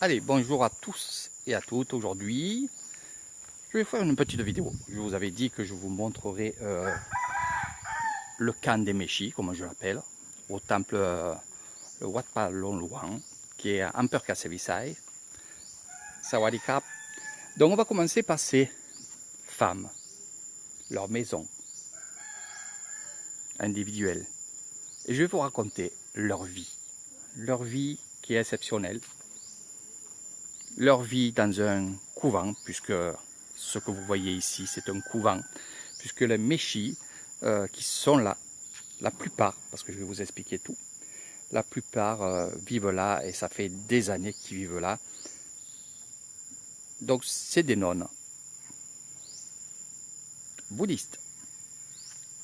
Allez, bonjour à tous et à toutes. Aujourd'hui, je vais faire une petite vidéo. Je vous avais dit que je vous montrerai le camp des Méchis, comme je l'appelle, au temple le Wat Pa Lon Luang, qui est à Amperka Sevisai, Sawadikap. Donc on va commencer par ces femmes, leur maison individuelle. Et je vais vous raconter leur vie qui est exceptionnelle. Leur vie dans un couvent, puisque ce que vous voyez ici, c'est un couvent, puisque les Méchis qui sont là, la plupart, parce que je vais vous expliquer tout, la plupart vivent là et ça fait des années qu'ils vivent là. Donc c'est des nonnes bouddhistes.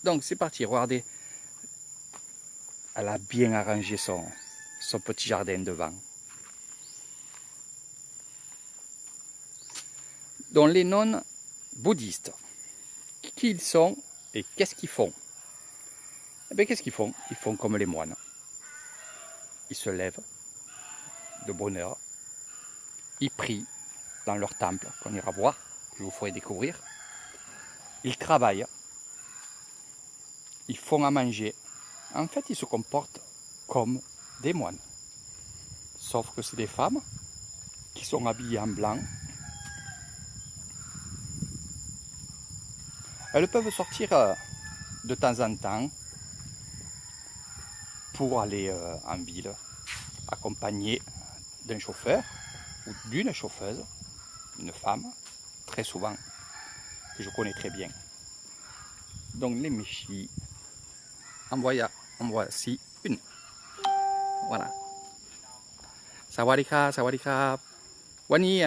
Donc c'est parti, regardez, elle a bien arrangé son petit jardin devant. Donc les nonnes bouddhistes, qui ils sont et qu'est-ce qu'ils font? Eh bien qu'est-ce qu'ils font? Ils font comme les moines. Ils se lèvent de bonne heure, ils prient dans leur temple, qu'on ira voir, que je vous ferai découvrir. Ils travaillent, ils font à manger. En fait, ils se comportent comme des moines. Sauf que c'est des femmes qui sont habillées en blanc. Elles peuvent sortir de temps en temps pour aller en ville, accompagnées d'un chauffeur ou d'une chauffeuse, une femme, très souvent, que je connais très bien. Donc les Méchis, en voici une. Voilà. Sawadika, Sawadika. วันนี้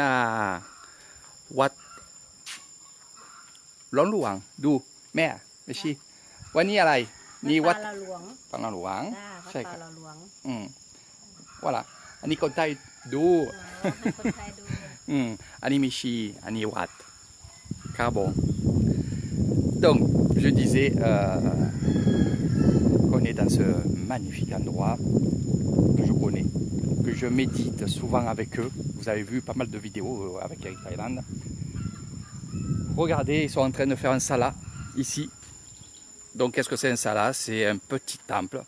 วัดหลวงหลวงดูแม่ไม่ชี้วันนี้อะไรนี่วัด ปลาหลวง ปังหลวง จ้าวัด ใช่ค ป รับ ลาหลวง ว่าล่ะอันนี้คนไทยดู ให้คนไทยดู อันนี้ไม่ชี้อันนี้วัดครับผม donc je disais qu'on est dans ce magnifique endroit que je connais, que je médite souvent avec eux. Vous avez vu pas mal de vidéos avec Eric Thailand. Regardez, ils sont en train de faire un sala ici. Donc qu'est-ce que c'est un sala? C'est un petit temple.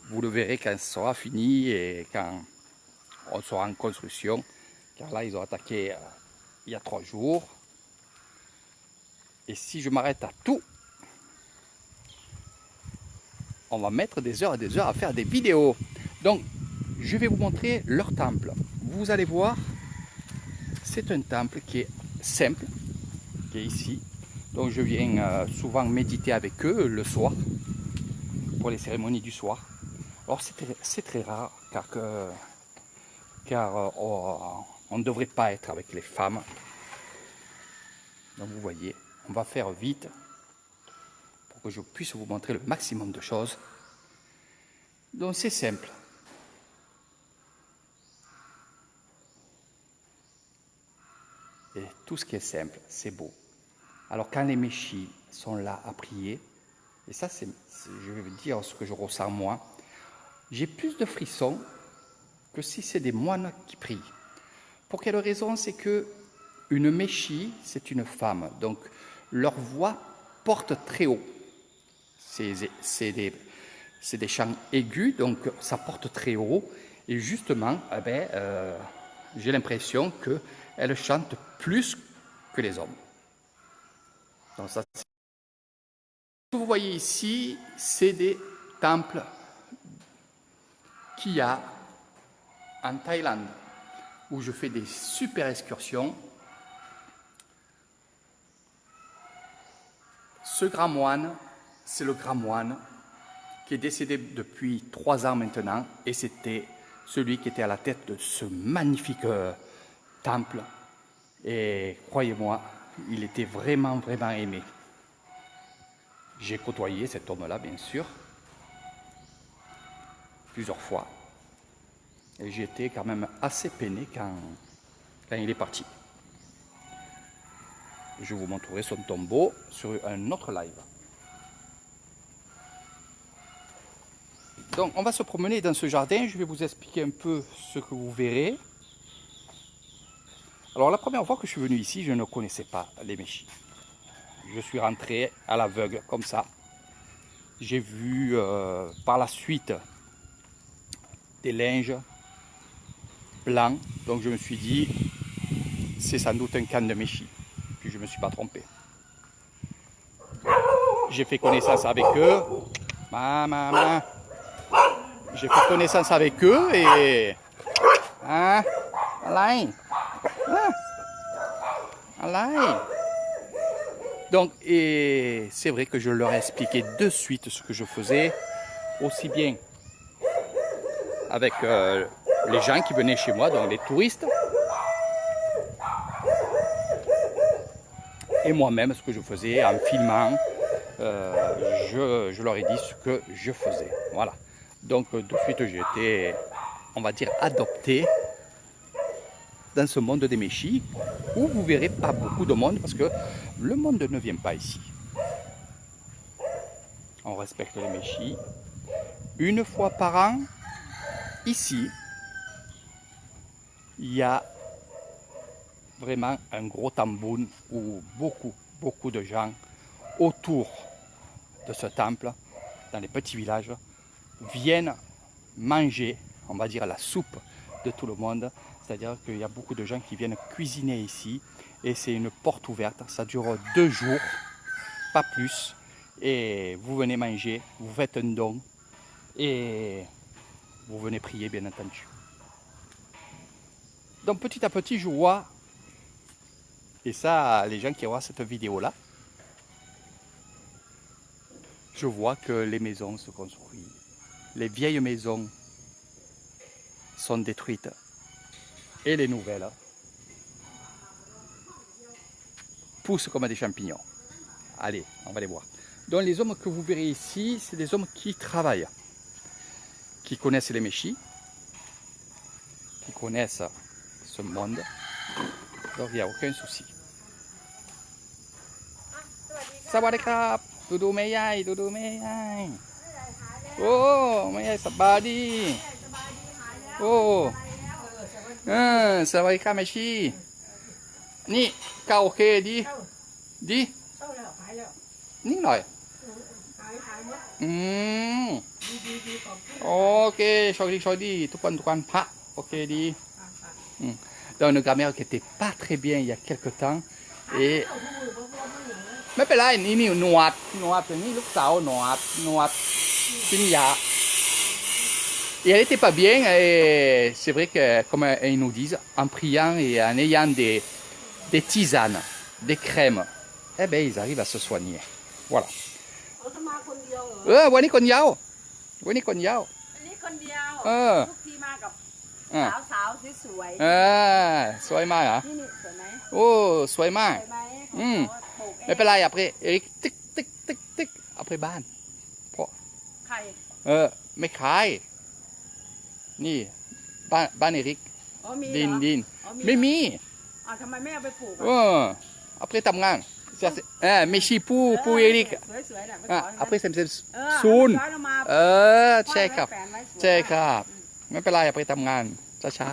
Vous le verrez quand ce sera fini et quand on sera en construction. Car là, ils ont attaqué il y a 3 jours. Et si je m'arrête à tout, on va mettre des heures et des heures à faire des vidéos. Donc, je vais vous montrer leur temple. Vous allez voir, c'est un temple qui est simple, qui est ici. Donc, je viens souvent méditer avec eux le soir, pour les cérémonies du soir. Alors, c'est très rare, car on ne devrait pas être avec les femmes. Donc, vous voyez, on va faire vite pour que je puisse vous montrer le maximum de choses. Donc, c'est simple. Et tout ce qui est simple, c'est beau. Alors quand les Méchis sont là à prier, et ça je vais vous dire ce que je ressens moi, j'ai plus de frissons que si c'est des moines qui prient. Pour quelle raison? C'est que une Méchie, c'est une femme, donc leur voix porte très haut. C'est des chants aigus, donc ça porte très haut, et justement, j'ai l'impression qu'elles chantent plus que les hommes. Donc ça, ce que vous voyez ici, c'est des temples qu'il y a en Thaïlande, où je fais des super excursions. Ce grand moine, c'est le grand moine qui est décédé depuis 3 ans maintenant, et c'était celui qui était à la tête de ce magnifique temple. Et croyez-moi, il était vraiment, vraiment aimé. J'ai côtoyé cet homme-là, bien sûr, plusieurs fois. Et j'ai été quand même assez peiné quand il est parti. Je vous montrerai son tombeau sur un autre live. Donc on va se promener dans ce jardin, je vais vous expliquer un peu ce que vous verrez. Alors la première fois que je suis venu ici, je ne connaissais pas les méchis. Je suis rentré à l'aveugle comme ça. J'ai vu par la suite des linges blancs. Donc je me suis dit, c'est sans doute un camp de méchis. Puis je ne me suis pas trompé. J'ai fait connaissance avec eux. Maman. J'ai fait connaissance avec eux et... Hein? Alain. Alain. Donc, et c'est vrai que je leur ai expliqué de suite ce que je faisais, aussi bien avec les gens qui venaient chez moi, donc les touristes, et moi-même ce que je faisais en filmant. Je leur ai dit ce que je faisais. Voilà. Donc, de suite, j'ai été, on va dire, adopté dans ce monde des méchis, où vous verrez pas beaucoup de monde, parce que le monde ne vient pas ici. On respecte les méchis. Une fois par an, ici, il y a vraiment un gros tambour où beaucoup de gens autour de ce temple, dans les petits villages, viennent manger, on va dire, la soupe de tout le monde. C'est-à-dire qu'il y a beaucoup de gens qui viennent cuisiner ici et c'est une porte ouverte. Ça dure 2 jours, pas plus. Et vous venez manger, vous faites un don et vous venez prier, bien entendu. Donc petit à petit, je vois, et ça, les gens qui voient cette vidéo-là, je vois que les maisons se construisent. Les vieilles maisons sont détruites et les nouvelles poussent comme des champignons. Allez, on va les voir. Donc les hommes que vous verrez ici, c'est des hommes qui travaillent, qui connaissent les méchis, qui connaissent ce monde. Donc il n'y a aucun souci. Sawadee-krap, doudou meyai, doudou meyai. Oh, meyai sabadi. Oh, sawadee-krap méchis. Ni, cao ok đi. Đi. Nín rồi. Ok, choisi đi. Tout quan pas. Ok đi. Donc une grammaire qui n'était pas très bien il y a quelque temps. Et... ไม่เป็นไรนี่หนวดนี่ลูกสาวหนวดกินยา Et elle n'était pas bien, et c'est vrai que, comme ils nous disent, en priant et en ayant des tisanes, des crèmes, eh ben ils arrivent à se soigner. Voilà. วันนี้คนเยาวันนี้คนเยา อันนี้คนเดียว ทุกทีมากับสาวสวย สวยมากเหรอ นี่สวยไหม โอ้สวยมาก สวยไหม ไม่เป็นไร après Eric tic tic tic tic après บ้านเพราะ ใคร ไม่ขายนี่บ้านเอริก อ๋อมี ดินไม่มี ทำไมไม่เอาไปปลูก après ทำงานไม่ใช่ผู้เอริก สวยๆน่ะไปขอ après เซมซูน ใช่ครับ ใช่ครับไม่เป็นไรไปทำงานช้า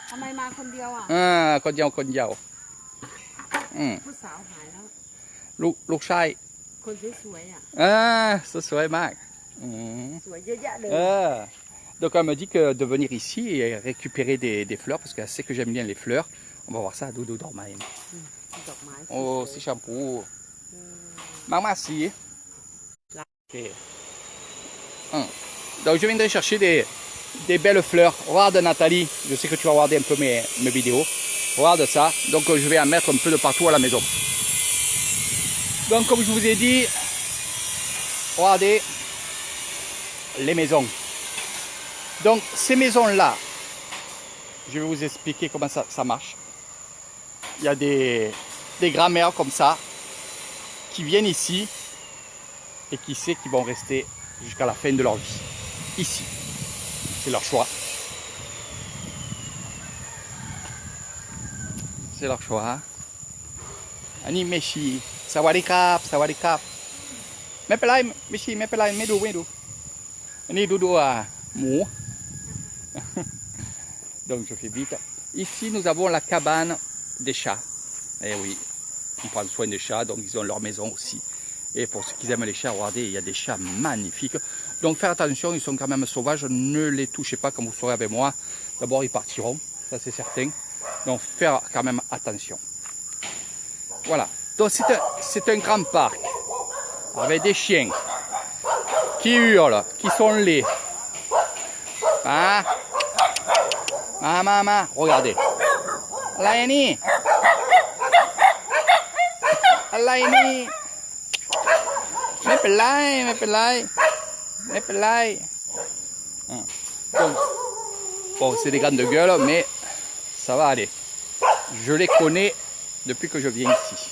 ทำไมมาคนเดียวคนเดียวผู้สาวหายแล้ว ลูกชาย คนสวยสวยมาก สวยเยอะแยะเลย Donc elle me dit que de venir ici et récupérer des fleurs, parce qu'elle sait que j'aime bien les fleurs. On va voir ça à Doudou Dormaïm. Oh, c'est shampoo. Maman, si. Ok. Donc je viendrai chercher des belles fleurs. Regarde Nathalie, je sais que tu vas regarder un peu mes vidéos. Regarde ça. Donc je vais en mettre un peu de partout à la maison. Donc comme je vous ai dit, regardez les maisons. Donc ces maisons-là, je vais vous expliquer comment ça marche. Il y a des grands-mères comme ça qui viennent ici et qui savent qu'ils vont rester jusqu'à la fin de leur vie. Ici. C'est leur choix. C'est leur choix. Ani Meshi. Sawadee-krap, sawadee-krap. ไม่เป็นไรไม่ชี้ไม่เป็นไรไม่ดูอันนี้ดูหมู Donc je fais vite. Ici, nous avons la cabane des chats. Eh oui, on prend soin des chats, donc ils ont leur maison aussi. Et pour ceux qui aiment les chats, regardez, il y a des chats magnifiques. Donc faire attention, ils sont quand même sauvages, ne les touchez pas comme vous ferez avec moi. D'abord, ils partiront, ça c'est certain. Donc faire quand même attention. Voilà, donc c'est un grand parc avec des chiens qui hurlent, qui sont laids. Hein? Maman, regardez. Laini. Laini. Mais pelai. Donc, bon, c'est des grandes gueules, mais ça va aller. Je les connais depuis que je viens ici.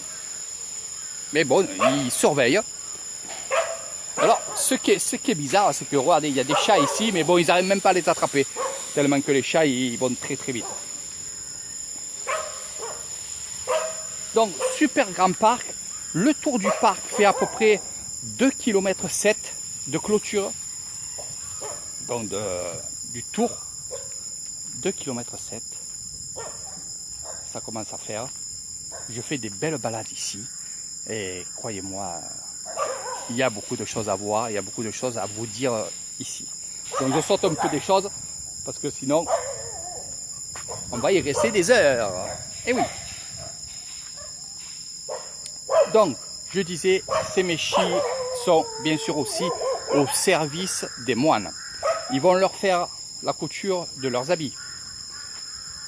Mais bon, ils surveillent. Alors, ce qui est bizarre, c'est que regardez, il y a des chats ici, mais bon, ils n'arrivent même pas à les attraper. Tellement que les chats, ils vont très très vite. Donc, super grand parc. Le tour du parc fait à peu près 2,7 km de clôture. Donc, du tour, 2,7 km. Ça commence à faire. Je fais des belles balades ici. Et croyez-moi, il y a beaucoup de choses à voir, il y a beaucoup de choses à vous dire ici. Donc je saute un peu des choses, parce que sinon, on va y rester des heures. Et oui. Donc, je disais, ces méchis sont bien sûr aussi au service des moines. Ils vont leur faire la couture de leurs habits.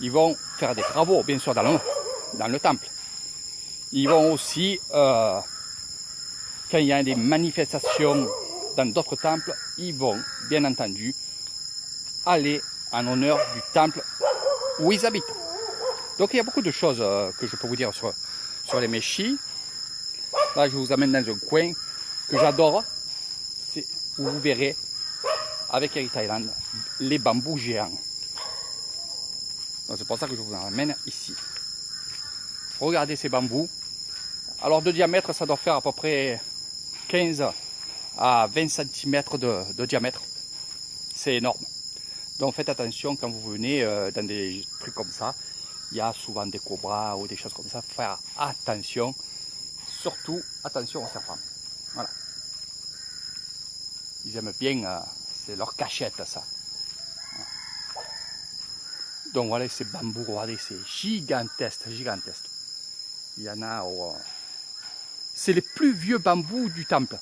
Ils vont faire des travaux, bien sûr, dans le temple. Ils vont aussi, quand il y a des manifestations dans d'autres temples, ils vont, bien entendu, aller en honneur du temple où ils habitent. Donc il y a beaucoup de choses que je peux vous dire sur les méchis. Là, je vous amène dans un coin que j'adore, où vous verrez, avec Air Thailand, les bambous géants. Donc c'est pour ça que je vous emmène ici. Regardez ces bambous. Alors de diamètre, ça doit faire à peu près 15 à 20 cm de diamètre. C'est énorme. Donc faites attention quand vous venez dans des trucs comme ça. Il y a souvent des cobras ou des choses comme ça. Faire attention. Surtout attention aux serpents. Voilà. Ils aiment bien, c'est leur cachette ça. Donc voilà ces bambous, regardez, c'est gigantesque. Il y en a... c'est les plus vieux bambous du temple.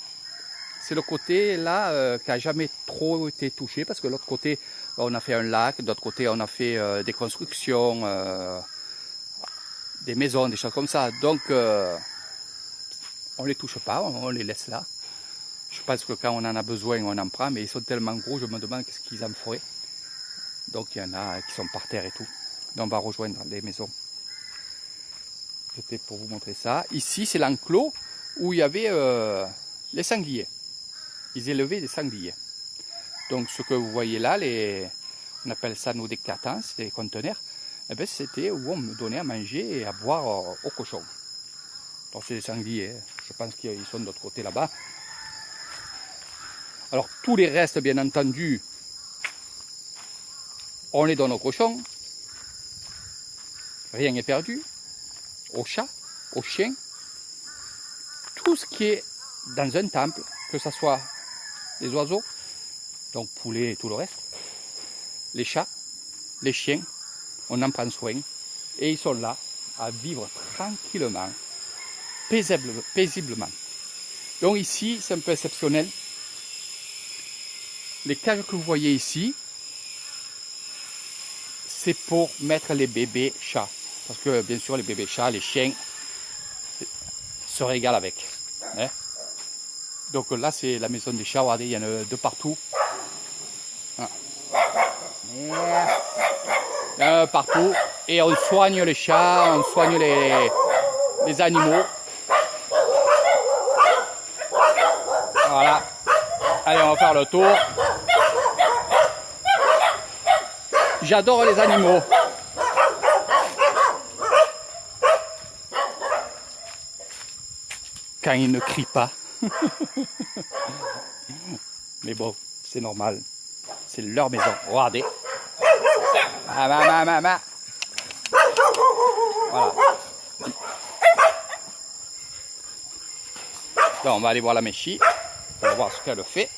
C'est le côté là qui n'a jamais trop été touché, parce que l'autre côté on a fait un lac, de l'autre côté on a fait des constructions, des maisons, des choses comme ça. Donc on ne les touche pas, on les laisse là. Je pense que quand on en a besoin, on en prend, mais ils sont tellement gros, je me demande qu'est-ce qu'ils en feraient. Donc il y en a qui sont par terre et tout. Donc on va rejoindre les maisons. C'était pour vous montrer ça. Ici, c'est l'enclos où il y avait les sangliers. Ils élevaient des sangliers. Donc ce que vous voyez là, on appelle ça nous des catans, des conteneurs, eh ben, c'était où on me donnait à manger et à boire aux cochons. Donc c'est des sangliers, je pense qu'ils sont de l'autre côté là-bas. Alors tous les restes, bien entendu, on les donne aux cochons. Rien n'est perdu. Aux chats, aux chiens. Tout ce qui est dans un temple, que ce soit les oiseaux, donc poulets et tout le reste, les chats, les chiens, on en prend soin. Et ils sont là à vivre tranquillement, paisiblement. Donc ici, c'est un peu exceptionnel. Les cages que vous voyez ici, c'est pour mettre les bébés chats. Parce que bien sûr, les bébés chats, les chiens se régalent avec. Hein. Donc là, c'est la maison des chats. Regardez, il y en a de partout. Ah. Il y en a partout. Et on soigne les chats, on soigne les animaux. Voilà. Allez, on va faire le tour. J'adore les animaux. Quand ils ne crient pas. Mais bon, c'est normal. C'est leur maison. Regardez. Voilà. Donc on va aller voir la Méchie. On va voir ce qu'elle fait.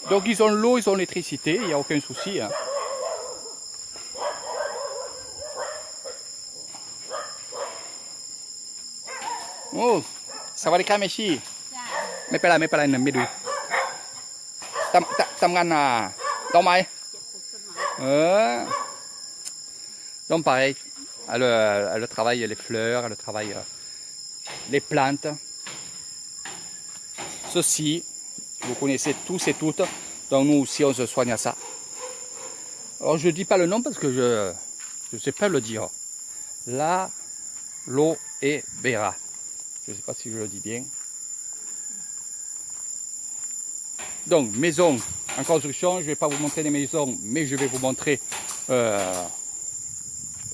Donc ils ont l'eau, ils ont l'électricité, il n'y a aucun souci. Hein. Oh, ça va les cas Méchie. Mais pas là, mais du. Tamgan, dormez. Donc pareil, elle travaille les fleurs, elle travaille les plantes. Ceci, vous connaissez tous et toutes, donc nous aussi on se soigne à ça. Alors je ne dis pas le nom parce que je ne sais pas le dire. La l'eau et vera. Je ne sais pas si je le dis bien. Donc maison en construction, je ne vais pas vous montrer les maisons, mais je vais vous montrer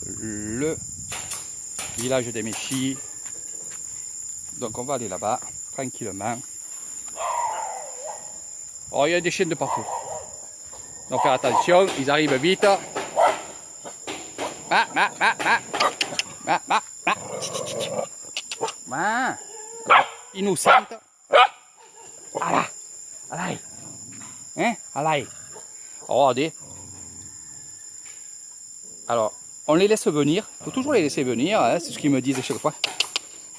le village des Méchis. Donc on va aller là-bas, tranquillement. Oh, il y a des chiens de partout. Donc faire attention, ils arrivent vite. Ils nous sentent. Allez, allez. Hein, allez. Oh, regardez. Alors, on les laisse venir. Il faut toujours les laisser venir. Hein, c'est ce qu'ils me disent chaque fois.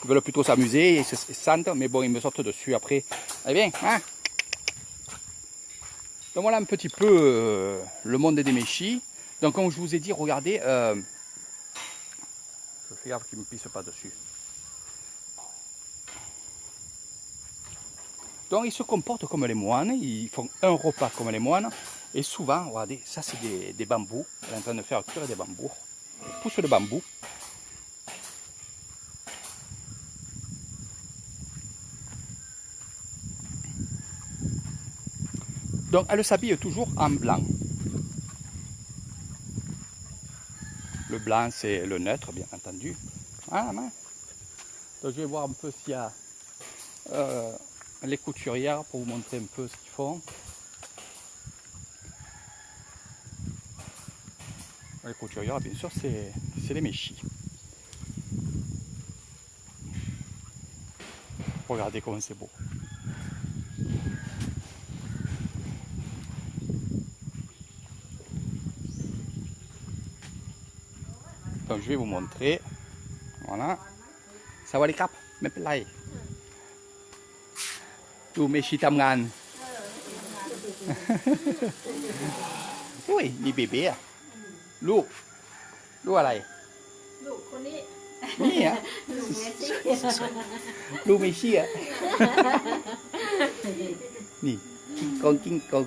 Ils veulent plutôt s'amuser, ils se sentent, mais bon, ils me sortent dessus après. Allez, bien, hein. Donc voilà un petit peu le monde des Méchis. Donc comme je vous ai dit, regardez, je fais gaffe qu'ils ne me pissent pas dessus. Donc ils se comportent comme les moines, ils font un repas comme les moines. Et souvent, regardez, ça c'est des bambous. Elle est en train de faire cuire des bambous. Ils poussent le bambou. Donc elle s'habille toujours en blanc. Le blanc c'est le neutre bien entendu. Ah, non. Donc je vais voir un peu s'il y a les couturières pour vous montrer un peu ce qu'ils font. Les couturières bien sûr c'est les Méchis. Regardez comment c'est beau. Donc je vais vous montrer. Voilà. Ça va les capes, mais pas là. Du Méchis Tamgan. Oui, les bébés. Lourd. Lourd à l'ail. Ni, hein? Lourd Méchis. Ni, King Kong, King Kong.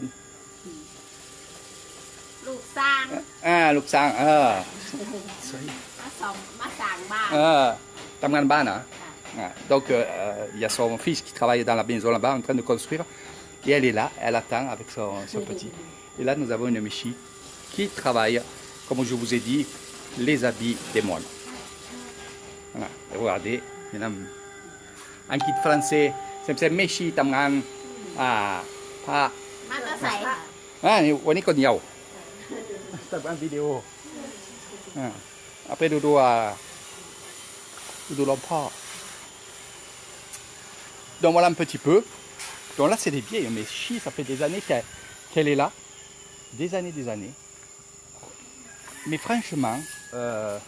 ลูกสร้าง Ah, Lục Sang. Sorry. มาสั่งบ้าน Tamgan Ban, hein? Donc il y a son fils qui travaille dans la maison là-bas en train de construire. Et elle est là, elle attend avec son petit. Et là nous avons une Méchie qui travaille, comme je vous ai dit, les habits des moines. Voilà. Et regardez, il y en a un kit français, c'est Méchie Tamgan. Ah, pas. มาก็ใส่ Ah,วันนี้คนเดียว ตัดบ้านวิดีโอ après Doudou l'homme pas. Donc voilà un petit peu. Donc là c'est des vieilles Méchis, ça fait des années qu'elle est là. Des années. Mais franchement, je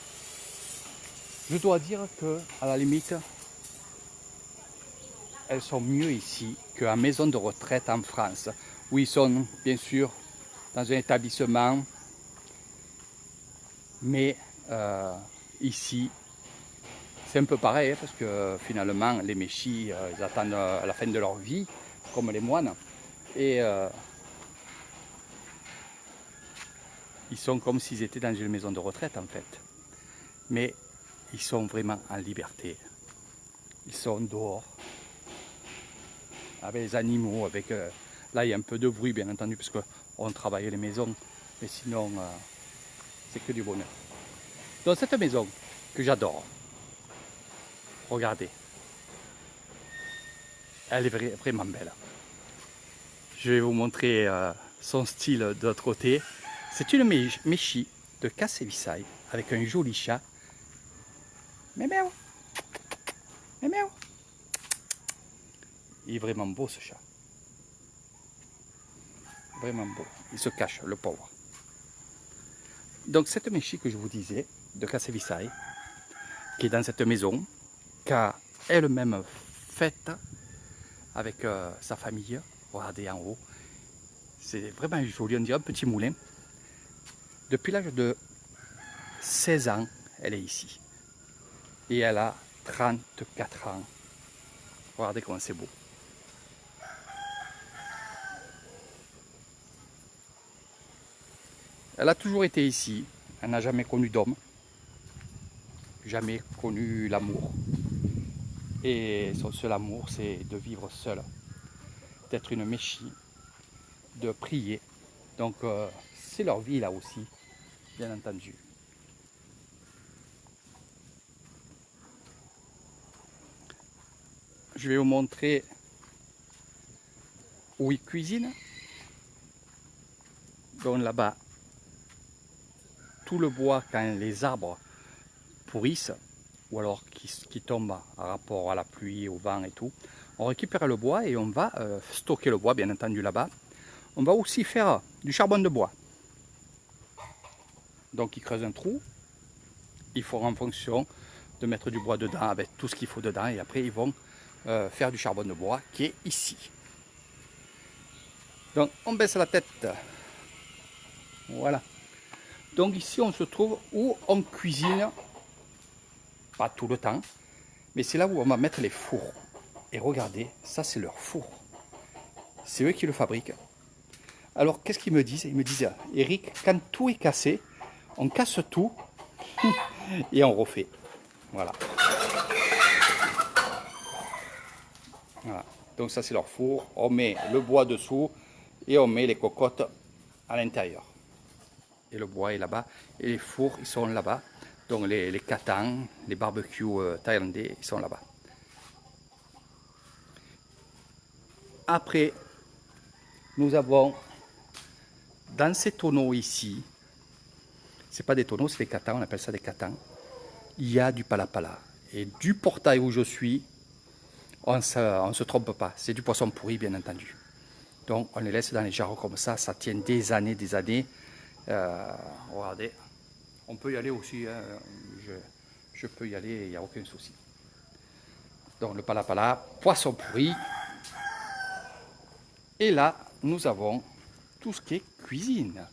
dois dire que à la limite, elles sont mieux ici qu'à maison de retraite en France, où ils sont bien sûr dans un établissement, mais ici c'est un peu pareil, hein, parce que finalement les Méchis ils attendent la fin de leur vie comme les moines, et ils sont comme s'ils étaient dans une maison de retraite en fait, mais ils sont vraiment en liberté, ils sont dehors avec les animaux, avec là il y a un peu de bruit bien entendu parce qu'on travaille les maisons, mais sinon c'est que du bonheur. Donc cette maison que j'adore, regardez, elle est vraiment belle. Je vais vous montrer son style de l'autre côté. C'est une Méchie de Kassevitsaï. avec un joli chat. Méméo. Méméo. Il est vraiment beau ce chat. Vraiment beau. Il se cache, le pauvre. Donc cette méchie que je vous disais, de Cassevisai, qui est dans cette maison, qu'a elle-même faite avec sa famille. Regardez en haut. C'est vraiment joli, on dirait un petit moulin. Depuis l'âge de 16 ans, elle est ici. Et elle a 34 ans. Regardez comment c'est beau. Elle a toujours été ici. Elle n'a jamais connu d'homme. Jamais connu l'amour. Et son seul amour, c'est de vivre seule. D'être une méchie. De prier. Donc c'est leur vie là aussi, bien entendu. Je vais vous montrer où ils cuisinent. Donc là-bas, tout le bois, quand les arbres pourrissent, ou alors qui tombent par rapport à la pluie, au vent et tout, on récupère le bois et on va stocker le bois, bien entendu, là-bas. On va aussi faire du charbon de bois. Donc ils creusent un trou, ils font en fonction de mettre du bois dedans avec tout ce qu'il faut dedans et après ils vont faire du charbon de bois qui est ici. Donc on baisse la tête. Voilà. Donc ici on se trouve où on cuisine, pas tout le temps, mais c'est là où on va mettre les fours. Et regardez, ça c'est leur four. C'est eux qui le fabriquent. Alors qu'est-ce qu'ils me disent? Ils me disent, Eric, quand tout est cassé, on casse tout et on refait. Voilà. Voilà. Donc ça c'est leur four. On met le bois dessous et on met les cocottes à l'intérieur. Et le bois est là-bas. Et les fours, ils sont là-bas. Donc les katans, les barbecues thaïlandais, ils sont là-bas. Après, nous avons dans ces tonneaux ici, c'est pas des tonneaux, c'est des katans, on appelle ça des katans. Il y a du palapala. Et du portail où je suis, on se trompe pas. C'est du poisson pourri, bien entendu. Donc on les laisse dans les jarres comme ça tient des années, des années. Regardez, on peut y aller aussi, hein. Je peux y aller, il n'y a aucun souci. Donc le palapala, poisson pourri. Et là, nous avons tout ce qui est cuisine.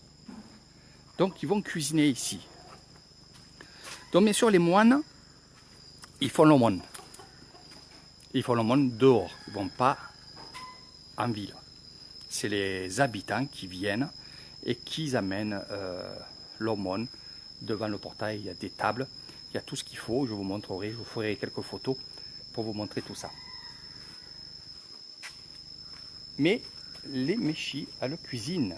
Donc ils vont cuisiner ici. Donc bien sûr les moines, ils font l'aumône. Ils font l'aumône dehors, ils ne vont pas en ville. C'est les habitants qui viennent et qui amènent l'aumône devant le portail. Il y a des tables, il y a tout ce qu'il faut. Je vous montrerai, je vous ferai quelques photos pour vous montrer tout ça. Mais les méchis à la cuisine.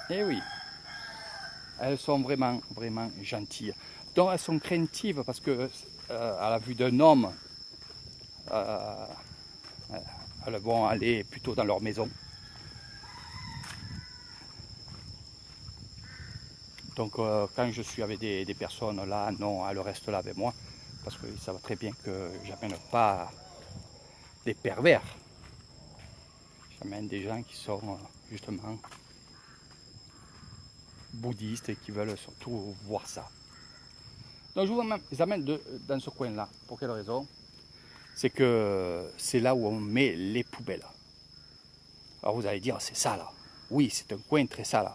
Eh oui, elles sont vraiment, vraiment gentilles. Donc elles sont craintives parce que à la vue d'un homme, elles vont aller plutôt dans leur maison. Donc quand je suis avec des personnes là, non, elles restent là avec moi parce qu'ils savent très bien que j'amène pas des pervers. J'amène des gens qui sont justement bouddhistes et qui veulent surtout voir ça. Donc je vous amène dans ce coin-là. Pour quelle raison? C'est que c'est là où on met les poubelles. Alors vous allez dire, c'est ça là. Oui, c'est un coin très sale.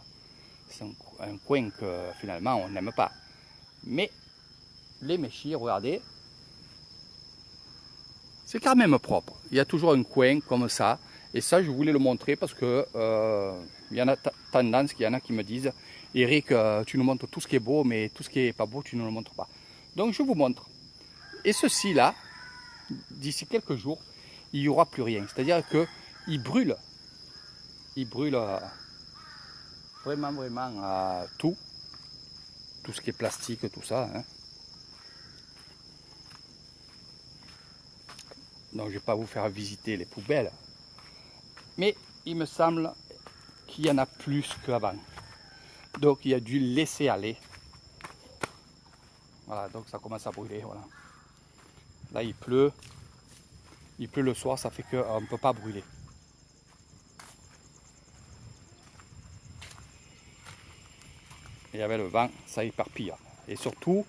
C'est un coin que finalement on n'aime pas. Mais les méchis, regardez, c'est quand même propre. Il y a toujours un coin comme ça. Et ça, je voulais le montrer parce que il y en a tendance qu'il y en a qui me disent, Eric, tu nous montres tout ce qui est beau, mais tout ce qui n'est pas beau, tu ne le montres pas. Donc je vous montre. Et ceci là, d'ici quelques jours, il n'y aura plus rien. C'est-à-dire qu'il brûle. Il brûle vraiment, vraiment tout. Tout ce qui est plastique, tout ça. Hein. Donc je ne vais pas vous faire visiter les poubelles. Mais il me semble qu'il y en a plus qu'avant. Donc il y a dû laisser aller. Voilà, donc ça commence à brûler. Voilà. Là il pleut le soir, ça fait qu'on ne peut pas brûler. Et avec le vent, ça éparpille. Et surtout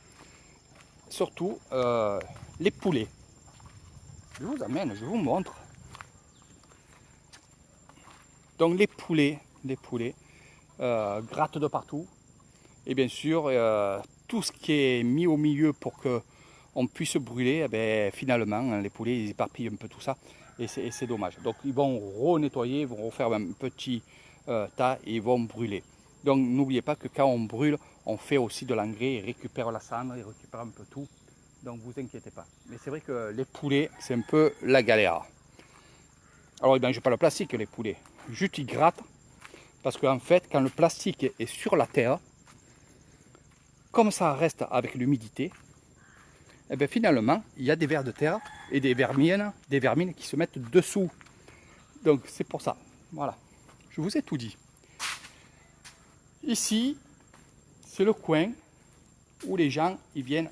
les poulets. Je vous amène, je vous montre. Donc les poulets grattent de partout. Et bien sûr, tout ce qui est mis au milieu pour qu'on puisse brûler, eh bien, finalement, les poulets ils éparpillent un peu tout ça. Et c'est dommage. Donc ils vont renettoyer, ils vont refaire un petit tas et ils vont brûler. Donc n'oubliez pas que quand on brûle, on fait aussi de l'engrais, ils récupèrent la cendre, ils récupèrent un peu tout. Donc vous inquiétez pas. Mais c'est vrai que les poulets, c'est un peu la galère. Alors ils ne mangent pas le plastique, les poulets. Juste ils grattent. Parce qu'en fait, quand le plastique est sur la terre, comme ça reste avec l'humidité, et bien finalement, il y a des vers de terre et des vermines qui se mettent dessous. Donc c'est pour ça. Voilà. Je vous ai tout dit. Ici, c'est le coin où les gens ils viennent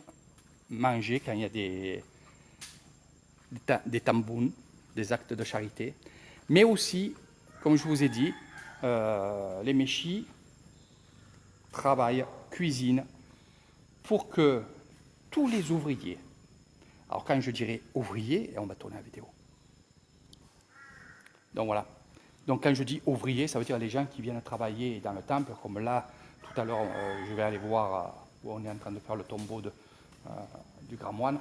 manger quand il y a des tambouns, des actes de charité. Mais aussi, comme je vous ai dit, les méchis travaillent, cuisinent pour que tous les ouvriers, alors quand je dirais ouvriers, et on va tourner la vidéo. Donc voilà. Donc quand je dis ouvriers, ça veut dire les gens qui viennent travailler dans le temple, comme là, tout à l'heure, je vais aller voir où on est en train de faire le tombeau du grand moine.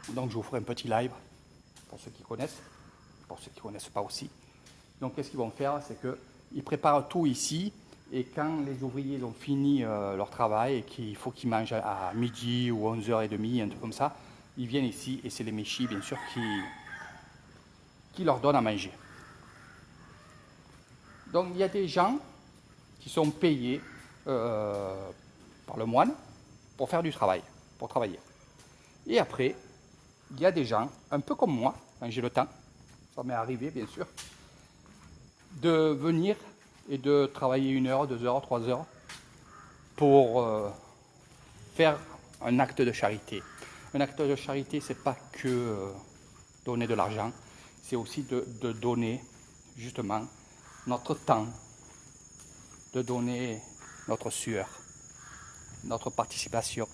Donc je vous ferai un petit live pour ceux qui connaissent, pour ceux qui ne connaissent pas aussi. Donc qu'est-ce qu'ils vont faire? C'est qu'ils préparent tout ici, et quand les ouvriers ont fini leur travail et qu'il faut qu'ils mangent à midi ou 11h30, un truc comme ça, ils viennent ici et c'est les méchis bien sûr qui leur donnent à manger. Donc il y a des gens qui sont payés par le moine pour faire du travail, pour travailler. Et après, il y a des gens, un peu comme moi, quand j'ai le temps, ça m'est arrivé bien sûr, de venir et de travailler 1 heure, 2 heures, 3 heures pour faire un acte de charité. Un acte de charité, c'est pas que donner de l'argent, c'est aussi de donner justement notre temps, de donner notre sueur, notre participation.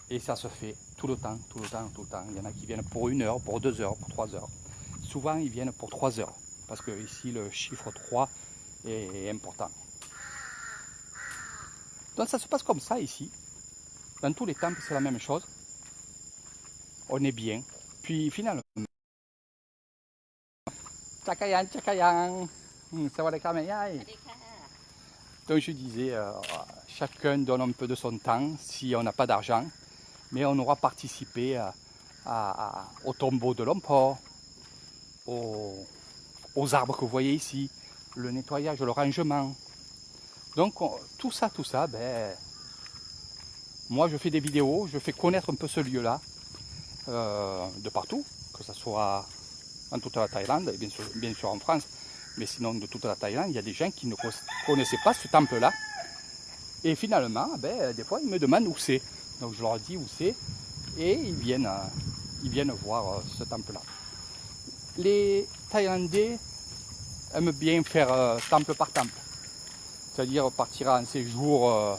Et ça se fait tout le temps. Il y en a qui viennent pour 1 heure, pour 2 heures, pour 3 heures. Souvent, ils viennent pour 3 heures, parce que ici, le chiffre 3 est important. Donc ça se passe comme ça ici. Dans tous les temples, c'est la même chose. On est bien. Puis finalement, Chakayan, Chakayan, Sawadekamayai. Donc je disais, chacun donne un peu de son temps si on n'a pas d'argent, mais on aura participé au tombeau de l'Omport, aux arbres que vous voyez ici, le nettoyage, le rangement. Donc tout ça, ben, moi je fais des vidéos, je fais connaître un peu ce lieu-là de partout, que ce soit en toute la Thaïlande et bien sûr en France, mais sinon de toute la Thaïlande, il y a des gens qui ne connaissaient pas ce temple-là. Et finalement, ben, des fois ils me demandent où c'est. Donc je leur dis où c'est et ils viennent voir ce temple-là. Les Thaïlandais aiment bien faire temple par temple, c'est-à-dire partir en séjour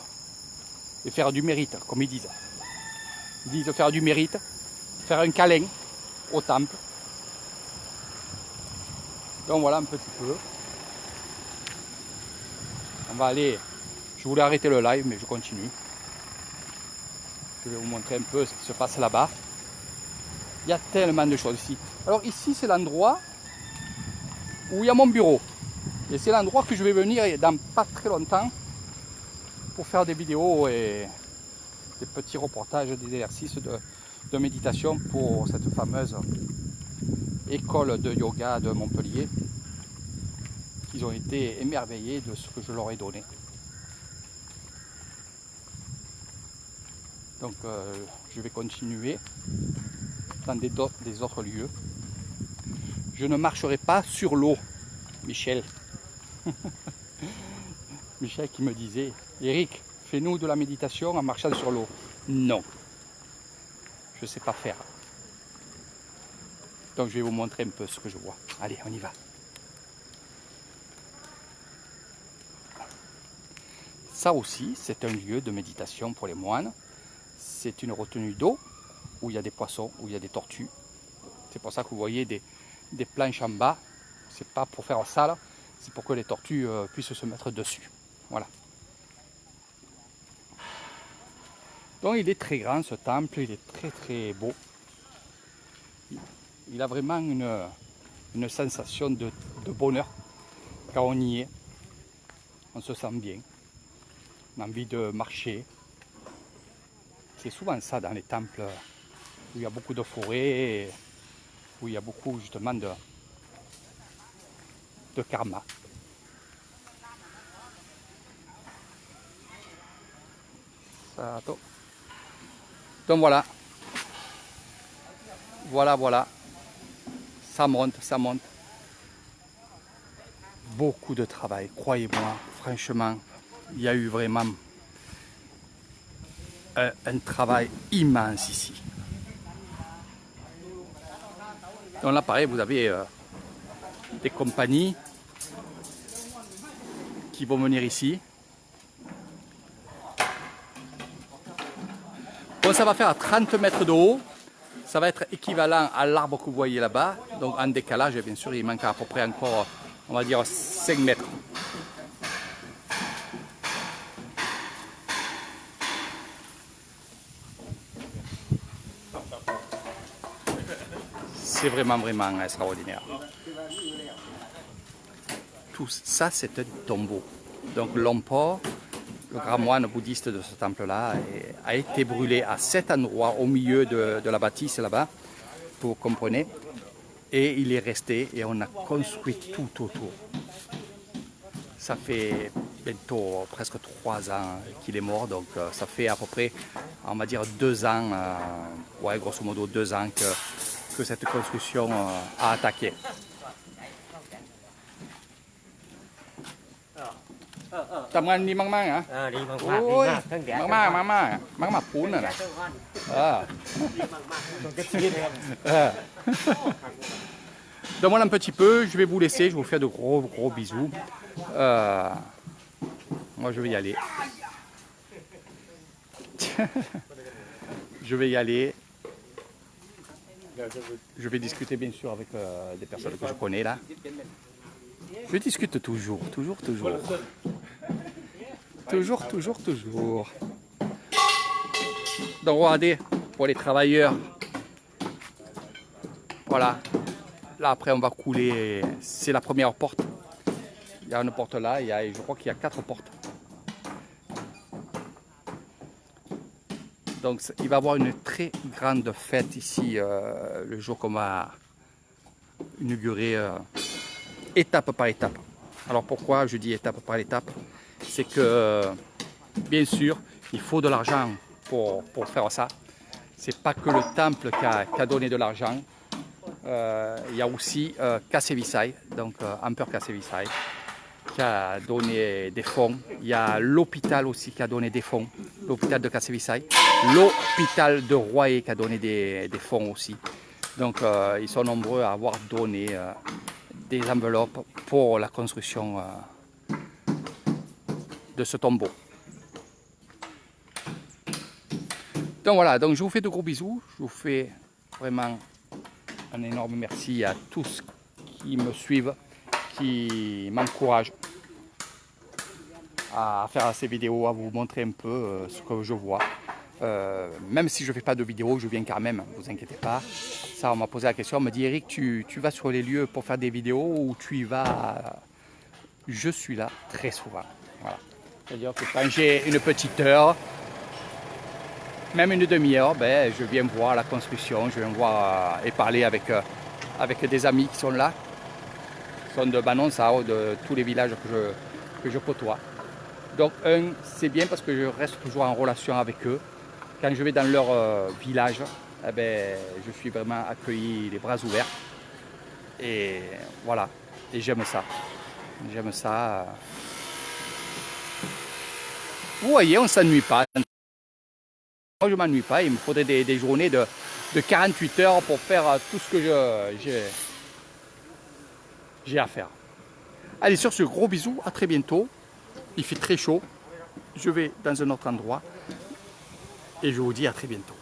et faire du mérite, comme ils disent. Ils disent faire du mérite, faire un câlin au temple. Donc voilà un petit peu. On va aller. Je voulais arrêter le live, mais je continue. Je vais vous montrer un peu ce qui se passe là-bas. Il y a tellement de choses ici. Alors ici, c'est l'endroit où il y a mon bureau. Et c'est l'endroit que je vais venir dans pas très longtemps pour faire des vidéos et des petits reportages, des exercices de méditation pour cette fameuse école de yoga de Montpellier. Ils ont été émerveillés de ce que je leur ai donné. Donc je vais continuer dans des autres lieux. Je ne marcherai pas sur l'eau, Michel. Michel qui me disait, Eric, fais-nous de la méditation en marchant sur l'eau. Non, je ne sais pas faire. Donc je vais vous montrer un peu ce que je vois. Allez, on y va. Ça aussi, c'est un lieu de méditation pour les moines. C'est une retenue d'eau où il y a des poissons, où il y a des tortues. C'est pour ça que vous voyez des planches en bas. C'est pas pour faire ça là, c'est pour que les tortues puissent se mettre dessus. Voilà. Donc il est très grand ce temple, il est très très beau. Il a vraiment une sensation de bonheur quand on y est. On se sent bien. On a envie de marcher. C'est souvent ça dans les temples où il y a beaucoup de forêts, où il y a beaucoup justement de karma. Donc voilà. Voilà. Ça monte. Beaucoup de travail, croyez-moi, franchement, il y a eu vraiment un travail immense ici. Donc là, pareil, vous avez des compagnies qui vont venir ici. Bon, ça va faire à 30 mètres de haut. Ça va être équivalent à l'arbre que vous voyez là-bas. Donc en décalage, bien sûr, il manque à peu près encore, on va dire, 5 mètres. C'est vraiment extraordinaire. Tout ça, c'est un tombeau. Donc Lompo, le grand moine bouddhiste de ce temple-là, a été brûlé à cet endroit, au milieu de la bâtisse là-bas, vous comprenez. Et il est resté et on a construit tout autour. Ça fait bientôt presque 3 ans qu'il est mort, donc ça fait à peu près, on va dire 2 ans, ouais, grosso modo 2 ans que cette construction a attaqué. Tầm đi mang hả? Đi mang Ôi, thân ghẻ. mang phun rồi nè. Donc voilà un petit peu, je vais vous laisser, je vous fais de gros bisous. Moi je vais y aller. Je vais y aller. Je vais discuter bien sûr avec des personnes que je connais là. Je discute toujours. Toujours. Donc regardez, pour les travailleurs, voilà. Là après on va couler, c'est la première porte. Il y a une porte là, je crois qu'il y a 4 portes. Donc il va y avoir une très grande fête ici le jour qu'on va inaugurer étape par étape. Alors pourquoi je dis étape par étape? C'est que bien sûr il faut de l'argent pour faire ça. C'est pas que le temple qui a donné de l'argent. Il y a aussi Kassevisai, donc Empereur Kassevisai, qui a donné des fonds. Il y a l'hôpital aussi qui a donné des fonds, l'hôpital de Kassevisai. L'hôpital de Royer qui a donné des fonds aussi. Donc ils sont nombreux à avoir donné des enveloppes pour la construction de ce tombeau. Donc voilà, donc je vous fais de gros bisous. Je vous fais vraiment un énorme merci à tous qui me suivent, qui m'encouragent à faire ces vidéos, à vous montrer un peu ce que je vois. Même si je ne fais pas de vidéos, je viens quand même, ne vous inquiétez pas. Ça, on m'a posé la question, on me dit Eric, tu vas sur les lieux pour faire des vidéos ou tu y vas? Je suis là très souvent. Voilà. C'est-à-dire que quand j'ai une petite heure, même une demi-heure, ben, je viens voir la construction, je viens voir et parler avec des amis qui sont là, qui sont de Banonsao, de tous les villages que je côtoie. Donc c'est bien parce que je reste toujours en relation avec eux. Quand je vais dans leur village, eh ben, je suis vraiment accueilli les bras ouverts. Et voilà, et j'aime ça. J'aime ça. Vous voyez, on ne s'ennuie pas. Moi, je ne m'ennuie pas. Il me faudrait des journées de 48 heures pour faire tout ce que j'ai à faire. Allez, sur ce, gros bisous. À très bientôt. Il fait très chaud. Je vais dans un autre endroit. Et je vous dis à très bientôt.